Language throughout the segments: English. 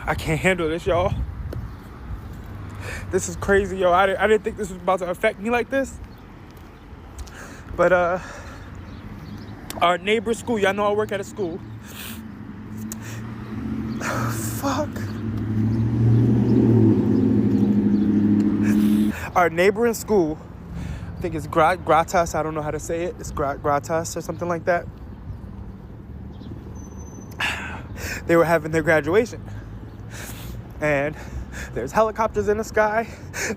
I can't handle this, y'all. This is crazy, yo. I didn't think this was about to affect me like this. But our neighbor's school, y'all know I work at a school. Fuck. Our neighboring school, I think it's Gratas, I don't know how to say it. It's Gratas or something like that. They were having their graduation. And there's helicopters in the sky.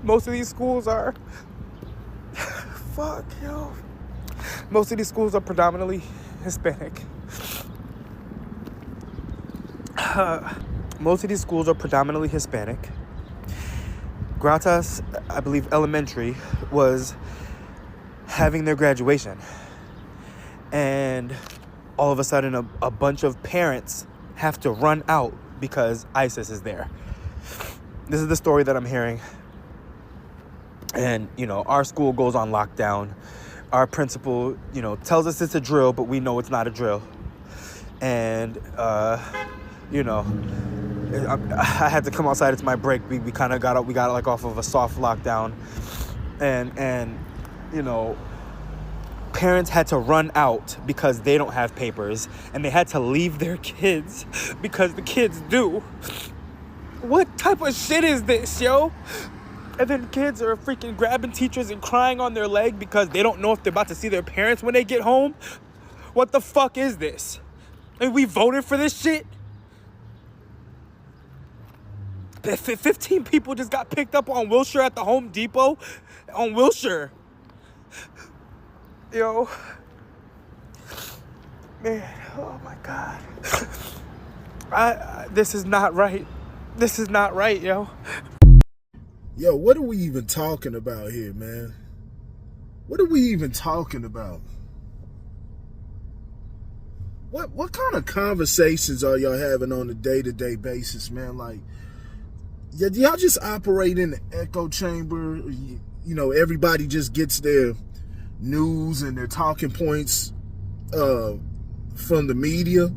Most of these schools are... Fuck, yo. Most of these schools are predominantly Hispanic. Gratas, I believe elementary, was having their graduation. And all of a sudden, a bunch of parents have to run out because ISIS is there. This is the story that I'm hearing. And, our school goes on lockdown. Our principal, tells us it's a drill, but we know it's not a drill. And, I had to come outside. It's my break. We kind of got off of a soft lockdown. And parents had to run out because they don't have papers. And they had to leave their kids because the kids do. What type of shit is this, yo? And then kids are freaking grabbing teachers and crying on their leg because they don't know if they're about to see their parents when they get home. What the fuck is this? And we voted for this shit? 15 people just got picked up on Wilshire at the Home Depot. On Wilshire. Yo. Man, oh my God. This is not right. This is not right, yo. Yo, what are we even talking about here, man? What are we even talking about? What kind of conversations are y'all having on a day-to-day basis, man? Like, y'all just operate in the echo chamber? Everybody just gets their news and their talking points from the media,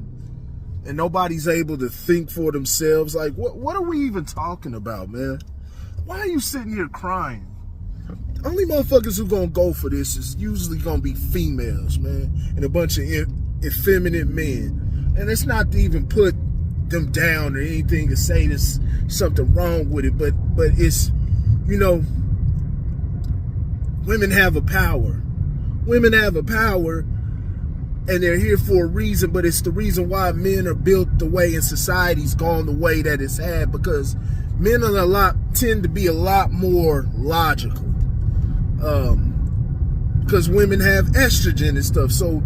and nobody's able to think for themselves. Like, what are we even talking about, man? Why are you sitting here crying? Only motherfuckers who gonna go for this is usually gonna be females, man, and a bunch of effeminate men. And it's not to even put them down or anything to say there's something wrong with it, but it's, women have a power. Women have a power, and they're here for a reason, but it's the reason why men are built the way and society's gone the way that it's had, because men tend to be a lot more logical. Because women have estrogen and stuff, so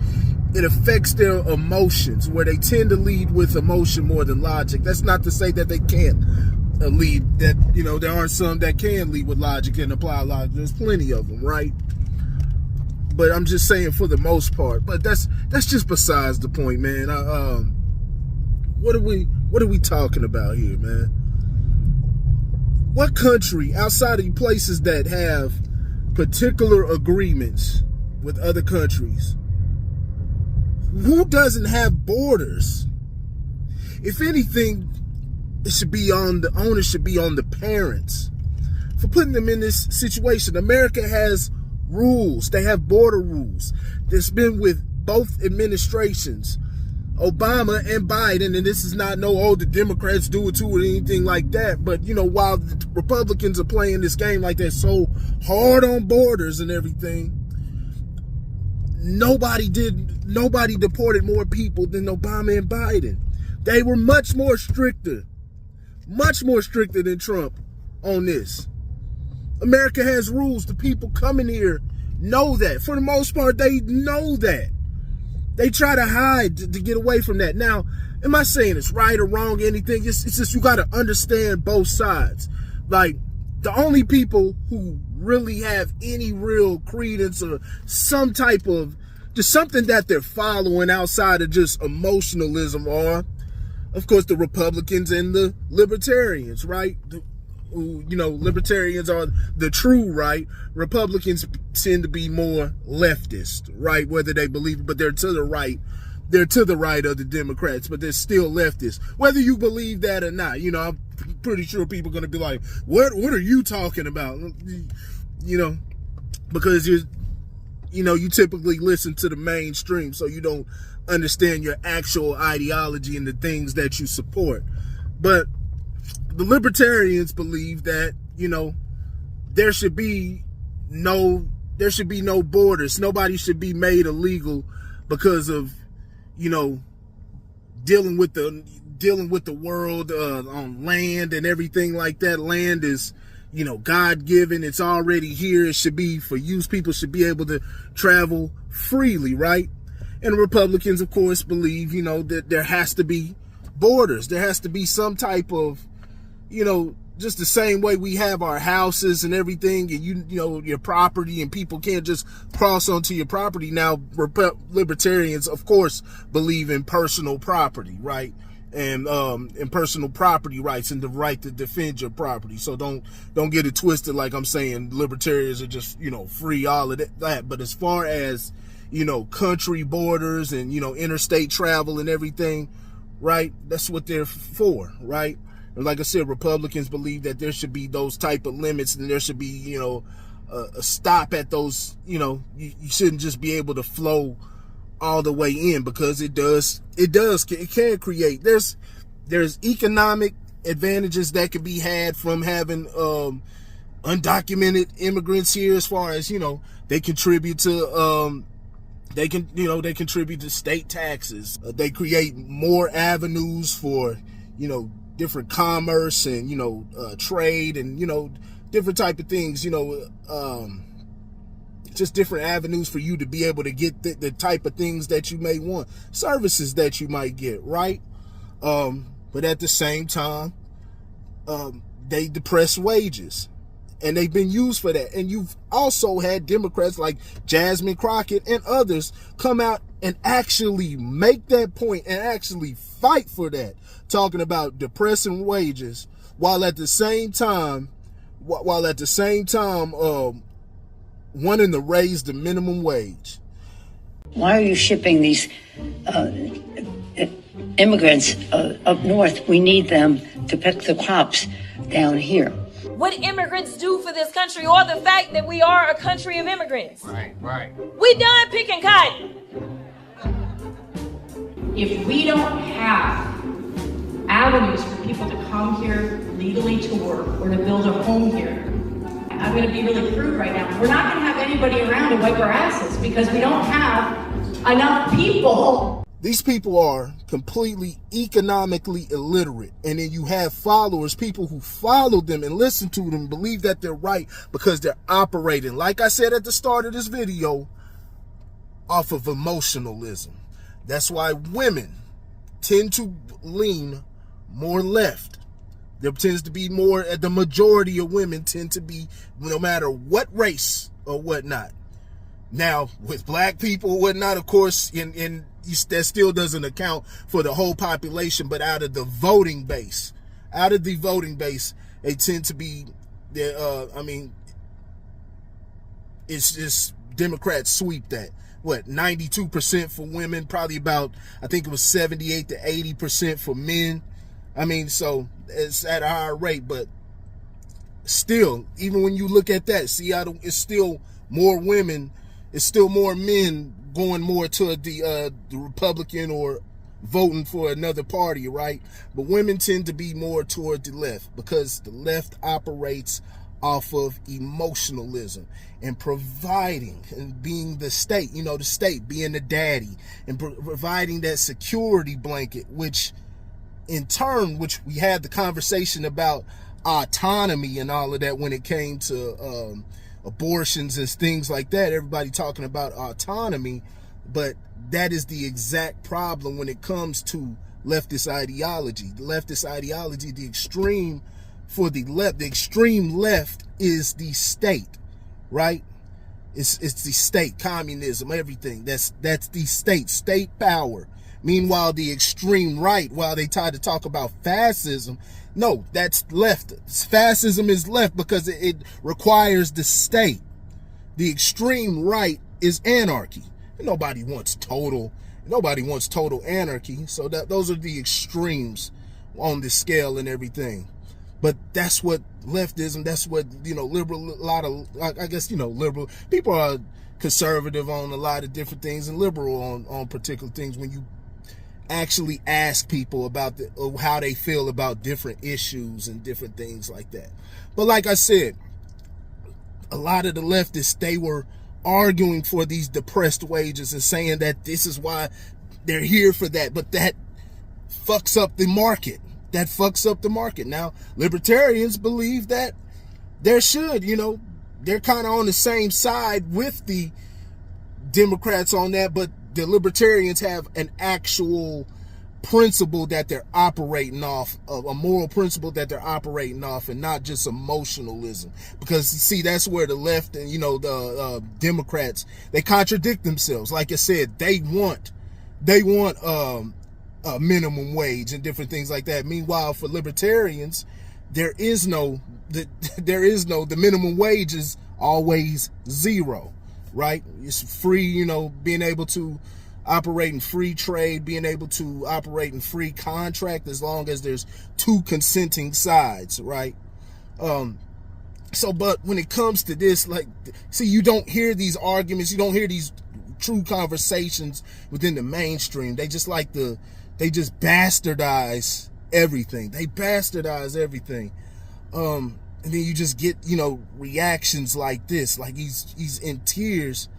it affects their emotions, where they tend to lead with emotion more than logic. That's not to say that they can't lead, that, there are some that can lead with logic and apply logic. There's plenty of them, right? But I'm just saying for the most part. But that's just besides the point, man. What are we talking about here, man? What country outside of the places that have particular agreements with other countries, who doesn't have borders? If anything, the onus should be on the parents for putting them in this situation. America has rules. They have border rules. That's been with both administrations, Obama and Biden, and this is not the Democrats do it too or anything like that. But, while the Republicans are playing this game like they're so hard on borders and everything, nobody deported more people than Obama and Biden. They were much more stricter than Trump on this. America has rules. The people coming here know that. For the most part, they know that. They try to hide to get away from that. Now, am I saying it's right or wrong or anything? It's just you got to understand both sides. Like, the only people who really have any real credence or some type of just something that they're following outside of just emotionalism are, of course, the Republicans and the Libertarians, right? Libertarians are the true right. Republicans tend to be more leftist, right? Whether they believe it, but they're to the right they're to the right of the Democrats, but they're still leftists. Whether you believe that or not, you know, I'm pretty sure people are going to be like, what are you talking about? You know, because you typically listen to the mainstream, so you don't understand your actual ideology and the things that you support. But the libertarians believe that, you know, there should be no borders. Nobody should be made illegal because of, you know, dealing with the world on land and everything like that. Land is, you know, God-given. It's already here. It should be for use. People should be able to travel freely, right? And Republicans, of course, believe, you know, that there has to be borders. There has to be some type of, you know, just the same way we have our houses and everything, and you know, your property, and people can't just cross onto your property. Now, libertarians, of course, believe in personal property, right? And in personal property rights and the right to defend your property. So don't get it twisted like I'm saying libertarians are just, you know, free, all of that. But as far as, you know, country borders and, you know, interstate travel and everything, right? That's what they're for, right? And like I said, Republicans believe that there should be those type of limits, and there should be, you know, a stop at those. You know, you shouldn't just be able to flow all the way in, because it can create, there's economic advantages that can be had from having undocumented immigrants here, as far as, you know, they contribute to they contribute to state taxes. They create more avenues for, you know, different commerce and, you know, trade and, you know, different type of things, you know, just different avenues for you to be able to get the type of things that you may want, services that you might get, right? But at the same time, they depress wages, and they've been used for that. And you've also had Democrats like Jasmine Crockett and others come out and actually make that point and actually fight for that, talking about depressing wages, while at the same time wanting to raise the minimum wage. Why are you shipping these immigrants up north? We need them to pick the crops down here. What immigrants do for this country, or the fact that we are a country of immigrants. Right. We done picking cotton. If we don't have avenues for people to come here legally to work or to build a home here, I'm going to be really crude right now, we're not going to have anybody around to wipe our asses, because we don't have enough people. These people are completely economically illiterate. And then you have followers, people who follow them and listen to them, believe that they're right because they're operating, like I said at the start of this video, off of emotionalism. That's why women tend to lean more left. There tends to be more, the majority of women tend to be, no matter what race or whatnot. Now, with black people or whatnot, of course, that still doesn't account for the whole population, but out of the voting base, they tend to be, it's just Democrats sweep that. 92% for women, probably about, I think it was 78 to 80% for men. So it's at a higher rate, but still, even when you look at that, it's still more women, it's still more men going more to the Republican or voting for another party, right? But women tend to be more toward the left, because the left operates off of emotionalism and providing and being the state, the state being the daddy and providing that security blanket, which in turn, which we had the conversation about autonomy and all of that when it came to abortions and things like that. Everybody talking about autonomy, but that is the exact problem when it comes to leftist ideology. The leftist ideology, the extreme for the left, the extreme left is the state, right? It's the state, communism, everything. That's the state power. Meanwhile, the extreme right, while they try to talk about fascism, no, that's left. Fascism is left because it requires the state. The extreme right is anarchy. Nobody wants total Nobody wants total anarchy. So those are the extremes on the scale and everything. But that's what leftism, that's what, liberal, a lot of, I guess, liberal people are conservative on a lot of different things and liberal on particular things when you actually ask people about how they feel about different issues and different things like that. But like I said, a lot of the leftists, they were arguing for these depressed wages and saying that this is why they're here for that. But that fucks up the market. That fucks up the market. Now, libertarians believe that there should, they're kind of on the same side with the Democrats on that, but the libertarians have an actual principle that they're operating off of, a moral principle that they're operating off, and not just emotionalism. Because see, that's where the left and the Democrats, they contradict themselves. Like I said, they want a minimum wage and different things like that. Meanwhile, for libertarians, the minimum wage is always zero, right? It's free, being able to operate in free trade, being able to operate in free contract as long as there's two consenting sides, right? But when it comes to this, you don't hear these arguments, you don't hear these true conversations within the mainstream. They just bastardize everything. They bastardize everything. And then you just get, reactions like this, like he's in tears,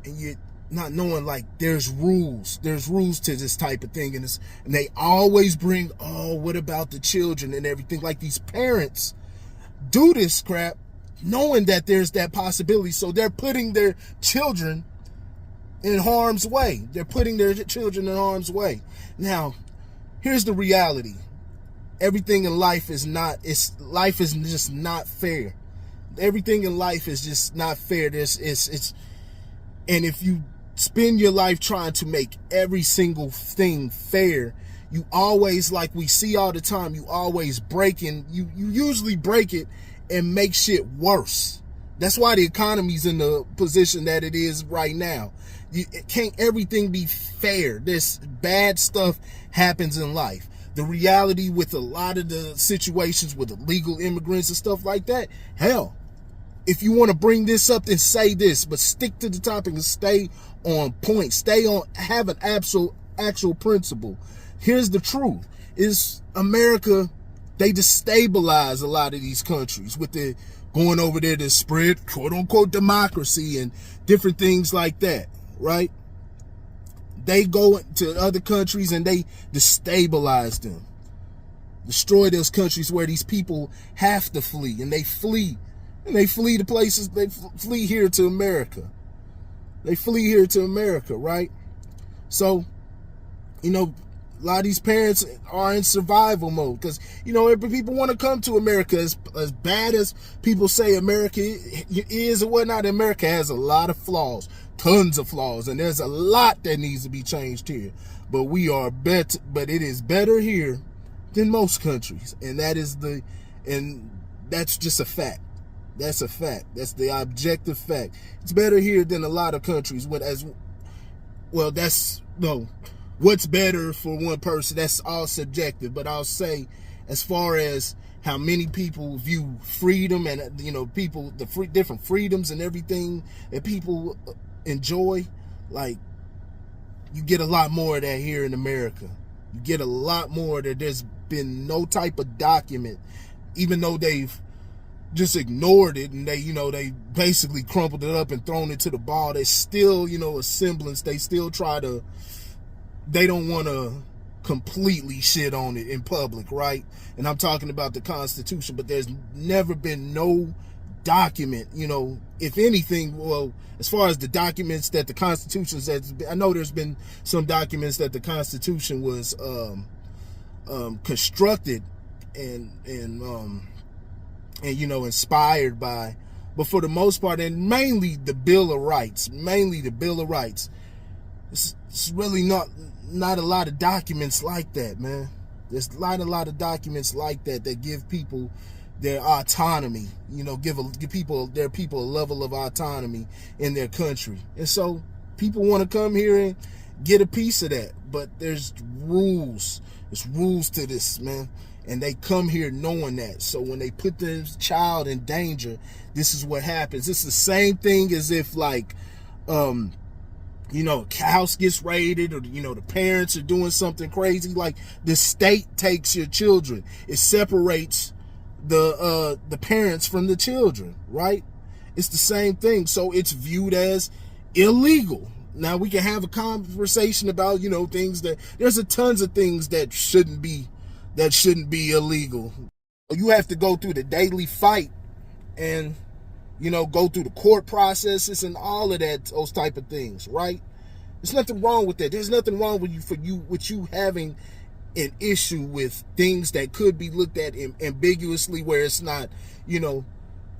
and you're not knowing, there's rules to this type of thing. And they always bring, what about the children and everything? Like, these parents do this crap knowing that there's that possibility. So they're putting their children in harm's way. Now, here's the reality. Everything in life is just not fair. Everything in life is just not fair. And if you spend your life trying to make every single thing fair, you always, like we see all the time, you usually break it and make shit worse. That's why the economy's in the position that it is right now. It can't everything be fair. This bad stuff happens in life. The reality with a lot of the situations with illegal immigrants and stuff like that, hell, if you want to bring this up, then say this, but stick to the topic and stay on point. Have an actual principle. Here's the truth: is America, they destabilize a lot of these countries with the going over there to spread quote unquote democracy and different things like that, right? They go to other countries and they destabilize them, destroy those countries where these people have to flee, and they flee to places. They flee here to America. Right? So, a lot of these parents are in survival mode because, people want to come to America. As bad as people say America is or whatnot, America has a lot of flaws, tons of flaws, and there's a lot that needs to be changed here. But it is better here than most countries, and that's just a fact. That's a fact. That's the objective fact. It's better here than a lot of countries. What's better for one person, that's all subjective. But I'll say, as far as how many people view freedom and, different freedoms and everything that people enjoy, you get a lot more of that here in America. You get a lot more that there's been no type of document, even though they've just ignored it and they basically crumpled it up and thrown it to the ball. There's still, a semblance. They still they don't want to completely shit on it in public, right? And I'm talking about the Constitution, but there's never been no document, if anything, as far as the documents that the Constitution says, I know there's been some documents that the Constitution was constructed and inspired by, but for the most part, and mainly the Bill of Rights, it's really not a lot of documents like that, man. There's not a lot of documents like that give people their autonomy, give people a level of autonomy in their country. And so people want to come here get a piece of that. But there's rules. There's rules to this, man. And they come here knowing that. So when they put their child in danger, this is what happens. It's the same thing as if, like, you know, a house gets raided, or, you know, the parents are doing something crazy. Like, the state takes your children. It separates the parents from the children, right? It's the same thing. So it's viewed as illegal. Now we can have a conversation about, you know, things that, there's a tons of things that shouldn't be illegal. You have to go through the daily fight and, you know, go through the court processes and all of that, those type of things, right? There's nothing wrong with that. There's nothing wrong with you having an issue with things that could be looked at ambiguously, where it's not, you know,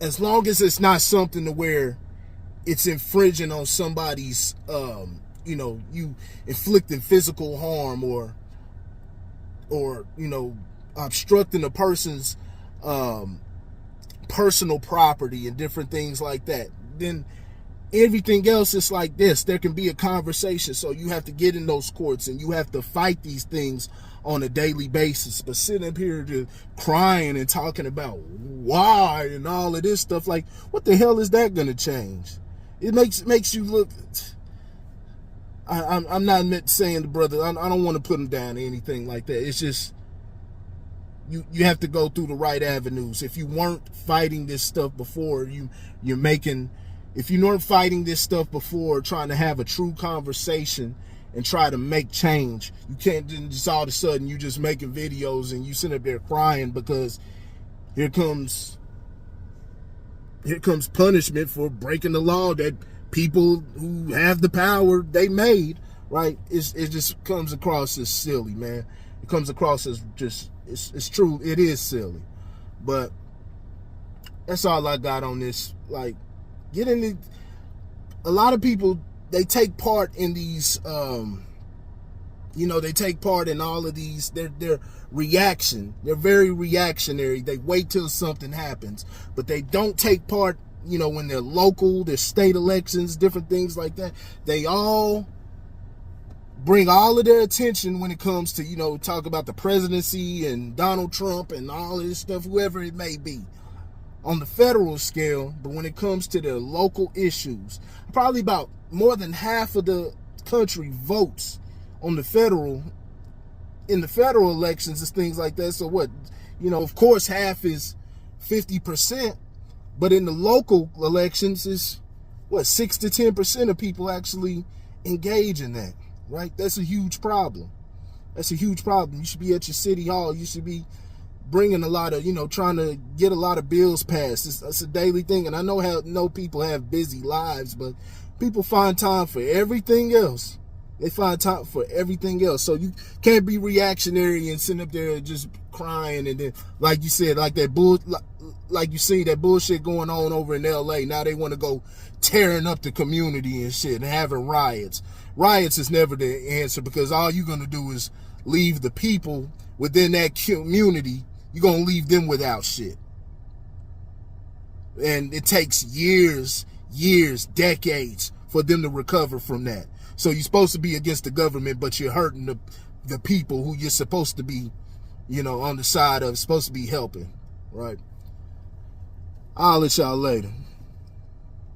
as long as it's not something to where it's infringing on somebody's, you know, you inflicting physical harm or, you know, obstructing a person's personal property and different things like that. Then everything else is like this. There can be a conversation. So you have to get in those courts and you have to fight these things on a daily basis. But sitting up here just crying and talking about why and all of this stuff, like, what the hell is that going to change? It makes you look. I'm not saying the brother. I don't want to put him down or anything like that. It's just you have to go through the right avenues. If you weren't fighting this stuff before, if you weren't fighting this stuff before, trying to have a true conversation and try to make change, you can't just all of a sudden you just making videos and you sit up there crying because here comes punishment for breaking the law that people who have the power they made, right? It just comes across as silly, man. It comes across as just, it's true, it is silly. But that's all I got on this. Like, a lot of people, they take part in these, you know, they take part in all of these, their reaction. They're very reactionary. They wait till something happens, but they don't take part, you know, when they're local, their state elections, different things like that. They all bring all of their attention when it comes to, you know, talk about the presidency and Donald Trump and all of this stuff, whoever it may be, on the federal scale. But when it comes to their local issues, probably about more than half of the country votes on the federal, in the federal elections and things like that. So what, you know, of course half is 50%, but in the local elections is what, 6 to 10% of people actually engage in that, right? That's a huge problem. That's a huge problem. You should be at your city hall. You should be bringing a lot of, you know, trying to get a lot of bills passed. It's a daily thing. And I know people have busy lives, but people find time for everything else. They find time for everything else. So you can't be reactionary and sitting up there just crying. And then, like you said, like you see that bullshit going on over in LA. Now they want to go tearing up the community and shit and having riots. Riots is never the answer, because all you're going to do is leave the people within that community. You're going to leave them without shit. And it takes years, decades for them to recover from that. So you're supposed to be against the government, but you're hurting the people who you're supposed to be, you know, on the side of, supposed to be helping, right? I'll let y'all later.